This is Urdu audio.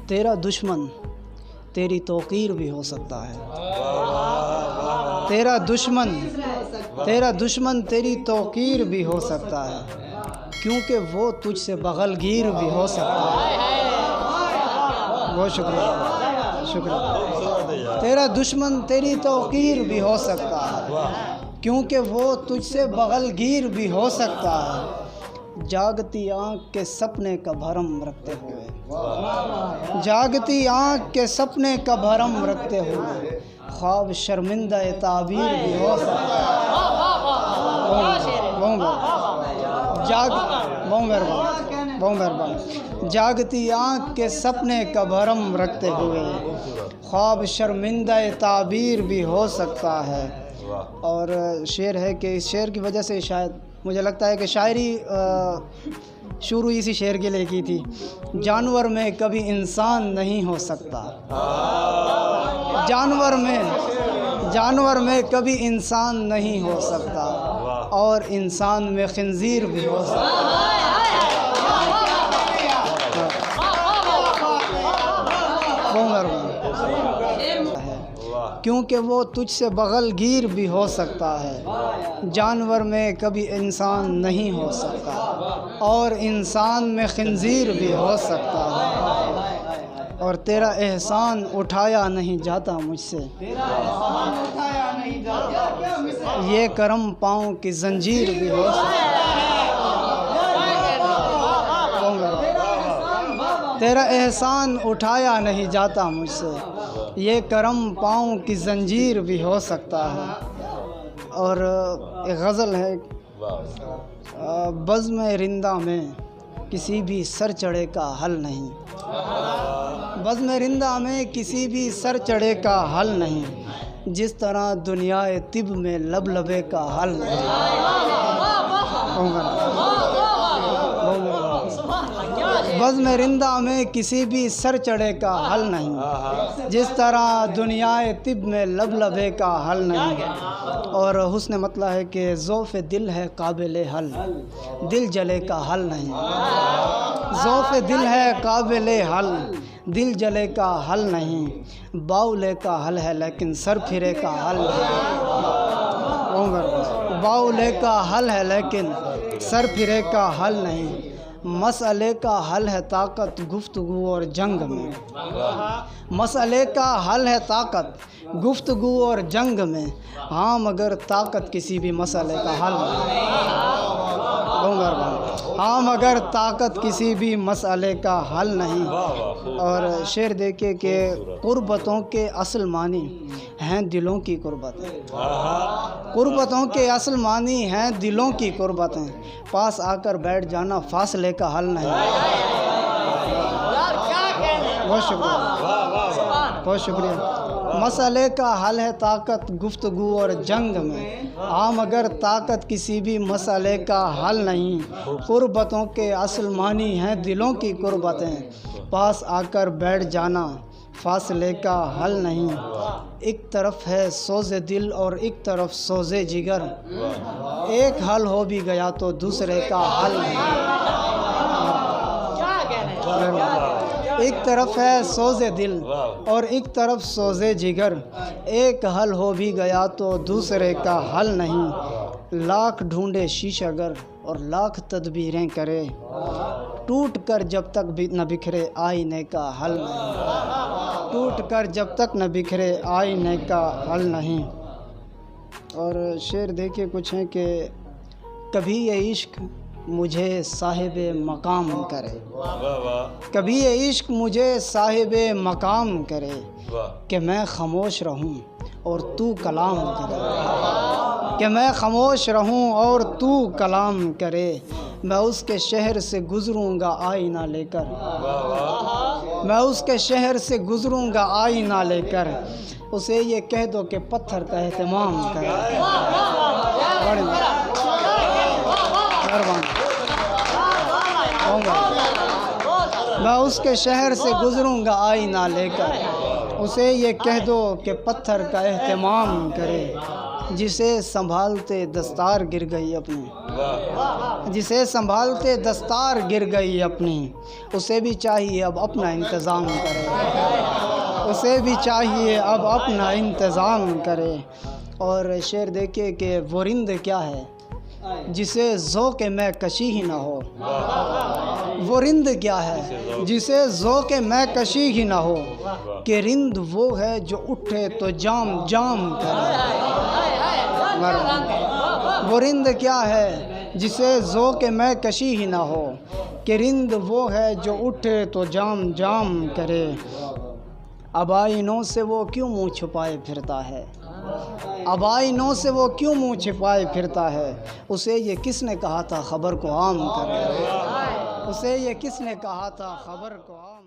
تیرا دشمن تیری توقیر بھی ہو سکتا ہے، تیرا دشمن تیری توقیر بھی ہو سکتا ہے، کیونکہ وہ تجھ سے بغل گیر بھی ہو سکتا ہے۔ بہت شکریہ۔ تیرا دشمن تیری توقیر بھی ہو سکتا ہے، کیونکہ وہ تجھ سے بغل گیر بھی ہو سکتا ہے، جاگتی آنکھ کے سپنے کا بھرم رکھتے ہوئے، جاگتی آنکھ کے سپنے کا بھرم رکھتے ہوئے، خواب شرمندہ تعبیر بھی ہو سکتا ہے۔ بہت مہربانی۔ جاگتی آنکھ کے سپنے کا بھرم رکھتے ہوئے، خواب شرمندہ تعبیر بھی ہو سکتا ہے۔ اور شعر ہے کہ اس شعر کی وجہ سے شاید مجھے لگتا ہے کہ شاعری شروع اسی شعر کے لیے کی تھی، جانور میں کبھی انسان نہیں ہو سکتا، جانور میں کبھی انسان نہیں ہو سکتا، اور انسان میں خنزیر بھی ہو سکتا ہے۔ کیونکہ وہ تجھ سے بغل گیر بھی ہو سکتا ہے، جانور میں کبھی انسان نہیں ہو سکتا، اور انسان میں خنزیر بھی ہو سکتا ہے، اور تیرا احسان اٹھایا نہیں جاتا مجھ سے، یہ کرم پاؤں کی زنجیر بھی ہو سکتا ہے۔ تیرا احسان اٹھایا نہیں جاتا مجھ سے، یہ کرم پاؤں کی زنجیر بھی ہو سکتا ہے۔ اور ایک غزل ہے، بزم رندہ میں کسی بھی سر چڑھے کا حل نہیں، بزم رندہ میں کسی بھی سر چڑھے کا حل نہیں، جس طرح دنیا طب میں لب لبے کا حل نہیں۔ بزم رندہ میں کسی بھی سر چڑھے کا حل نہیں، جس طرح دنیا طب میں لب لبے کا حل نہیں۔ اور حسن مطلع ہے کہ ضعف دل ہے قابل حل، دل جلے کا حل نہیں، ضعف دل ہے قابل حل، دل جلے کا حل نہیں، باولے کا حل ہے لیکن سر پھرے کا حل نہیں، باولے کا حل ہے لیکن سر پھرے کا حل نہیں، مسئلے کا حل ہے طاقت گفتگو اور جنگ میں، مسئلے کا حل ہے طاقت گفتگو اور جنگ میں، ہاں مگر طاقت کسی بھی مسئلے کا حل نہیں، ہاں مگر طاقت کسی بھی مسئلے کا حل نہیں۔ اور شعر دیکھے کہ قربتوں کے اصل معنی ہیں دلوں کی قربتیں، قربتوں کے اصل معنی ہیں دلوں کی قربتیں، پاس آ کر بیٹھ جانا فاصلے کا حل نہیں۔ بہت شکریہ، بہت شکریہ۔ مسئلے کا حل ہے طاقت گفتگو اور جنگ میں، ہاں مگر طاقت کسی بھی مسئلے کا حل نہیں، قربتوں کے اصل معنی ہیں دلوں کی قربتیں، پاس آ کر بیٹھ جانا فاصلے کا حل نہیں، ایک طرف ہے سوز دل اور ایک طرف سوز جگر، ایک حل ہو بھی گیا تو دوسرے کا حل نہیں، ایک طرف ہے سوز دل اور ایک طرف سوز جگر، ایک حل ہو بھی گیا تو دوسرے کا حل نہیں، لاکھ ڈھونڈے شیشہ گر اور لاکھ تدبیریں کرے، ٹوٹ کر جب تک بھی نہ بکھرے آئینے کا حل نہیں، ٹوٹ کر جب تک نہ بکھرے آئینے کا حل نہیں۔ اور شعر دیکھیے کچھ ہیں کہ کبھی یہ عشق مجھے صاحب مقام کرے، کبھی یہ عشق مجھے صاحب مقام کرے، کہ میں خاموش رہوں اور تو کلام کرے، کہ میں خاموش رہوں اور تو کلام کرے، میں اس کے شہر سے گزروں گا آئینہ لے کر، میں اس کے شہر سے گزروں گا آئینہ لے کر، اسے یہ کہہ دو کہ پتھر کا اہتمام کرے۔ میں اس کے شہر سے گزروں گا آئینہ لے کر، اسے یہ کہہ دو کہ پتھر کا اہتمام کرے، جسے سنبھالتے دستار گر گئی اپنی، جسے سنبھالتے دستار گر گئی اپنی، اسے بھی چاہیے اب اپنا انتظام کرے، اسے بھی چاہیے اب اپنا انتظام کرے۔ اور شعر دیکھیے کہ وہ رند کیا ہے جسے ذوق میں کشی ہی نہ ہو، وہ رند کیا ہے جسے ذوق میں کشی ہی نہ ہو، کہ رند وہ ہے جو اٹھے تو جام جام کرے۔ وہ رند کیا ہے جسے ذوق میں کشی ہی نہ ہو، کہ رند وہ ہے جو اٹھے تو جام جام کرے۔ اب آئینوں سے وہ کیوں منہ چھپائے پھرتا ہے، اب آئینوں سے وہ کیوں منہ چھپائے پھرتا ہے، اسے یہ کس نے کہا تھا خبر کو عام کرے، اسے یہ کس نے کہا تھا خبر کو عام